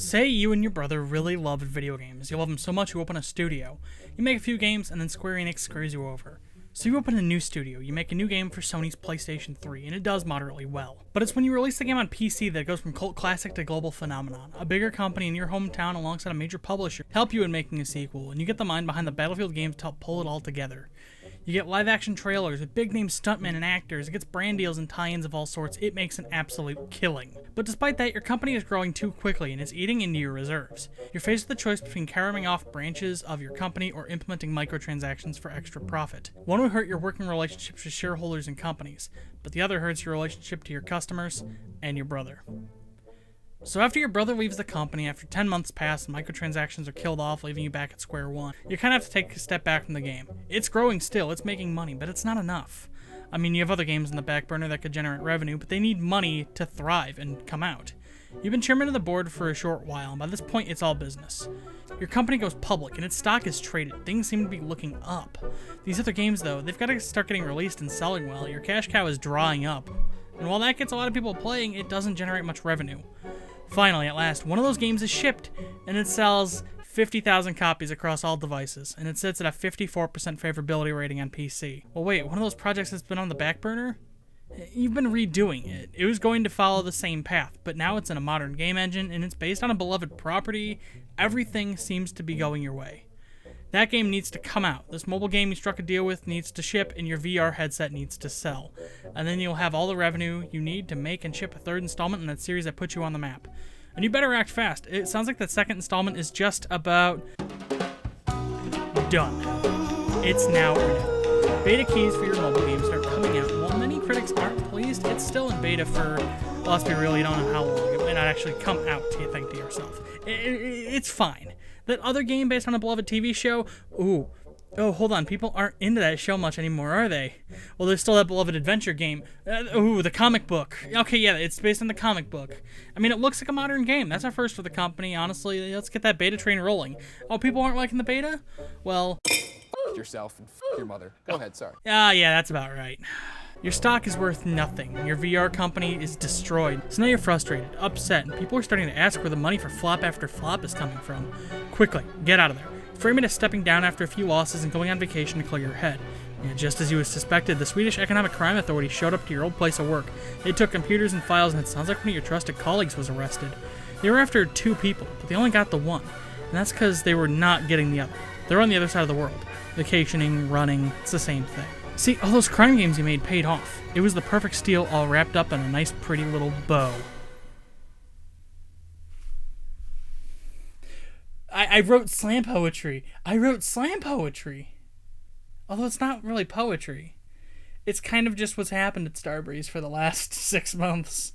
Say you and your brother really loved video games. You love them so much you open a studio. You make a few games and then Square Enix screws you over. So you open a new studio, you make a new game for Sony's PlayStation 3, and it does moderately well. But it's when you release the game on PC that it goes from cult classic to global phenomenon. A bigger company in your hometown alongside a major publisher help you in making a sequel, and you get the mind behind the Battlefield games to help pull it all together. You get live-action trailers with big-name stuntmen and actors, it gets brand deals and tie-ins of all sorts, it makes an absolute killing. But despite that, your company is growing too quickly and it's eating into your reserves. You're faced with the choice between carrying off branches of your company or implementing microtransactions for extra profit. One will hurt your working relationships with shareholders and companies, but the other hurts your relationship to your customers and your brother. So after your brother leaves the company, after 10 months pass and microtransactions are killed off, leaving you back at square one, you kind of have to take a step back from the game. It's growing still, it's making money, but it's not enough. I mean, you have other games in the back burner that could generate revenue, but they need money to thrive and come out. You've been chairman of the board for a short while, and by this point it's all business. Your company goes public, and its stock is traded. Things seem to be looking up. These other games, though, they've got to start getting released and selling well. Your cash cow is drying up. And while that gets a lot of people playing, it doesn't generate much revenue. Finally, at last, one of those games is shipped, and it sells 50,000 copies across all devices, and it sits at a 54% favorability rating on PC. Well, wait, one of those projects that's been on the back burner? You've been redoing it. It was going to follow the same path, but now it's in a modern game engine, and it's based on a beloved property. Everything seems to be going your way. That game needs to come out. This mobile game you struck a deal with needs to ship, and your VR headset needs to sell. And then you'll have all the revenue you need to make and ship a third installment in that series that puts you on the map. And you better act fast. It sounds like that second installment is just about done. It's now or never. Beta keys for your mobile games start coming out. While many critics aren't pleased, it's still in beta for, well, let's be real, you don't know how long. It might not actually come out, you think to yourself. It's fine. That other game based on a beloved TV show, oh, hold on, people aren't into that show much anymore, are they? Well, there's still that beloved adventure game. The comic book. Okay, yeah, it's based on the comic book. I mean, it looks like a modern game. That's our first for the company, honestly. Let's get that beta train rolling. Oh, people aren't liking the beta? Well, yourself and your mother. Go ahead, sorry. Yeah, that's about right. Your stock is worth nothing. Your VR company is destroyed. So now you're frustrated, upset, and people are starting to ask where the money for flop after flop is coming from. Quickly, get out of there. Frame it as stepping down after a few losses and going on vacation to clear your head. And just as you suspected, the Swedish Economic Crime Authority showed up to your old place of work. They took computers and files, and it sounds like one of your trusted colleagues was arrested. They were after 2 people, but they only got the one. And that's because they were not getting the other. They're on the other side of the world. Vacationing, running, it's the same thing. See, all those crime games you made paid off. It was the perfect steal all wrapped up in a nice pretty little bow. I wrote slam poetry. Although it's not really poetry. It's kind of just what's happened at Starbreeze for the last 6 months.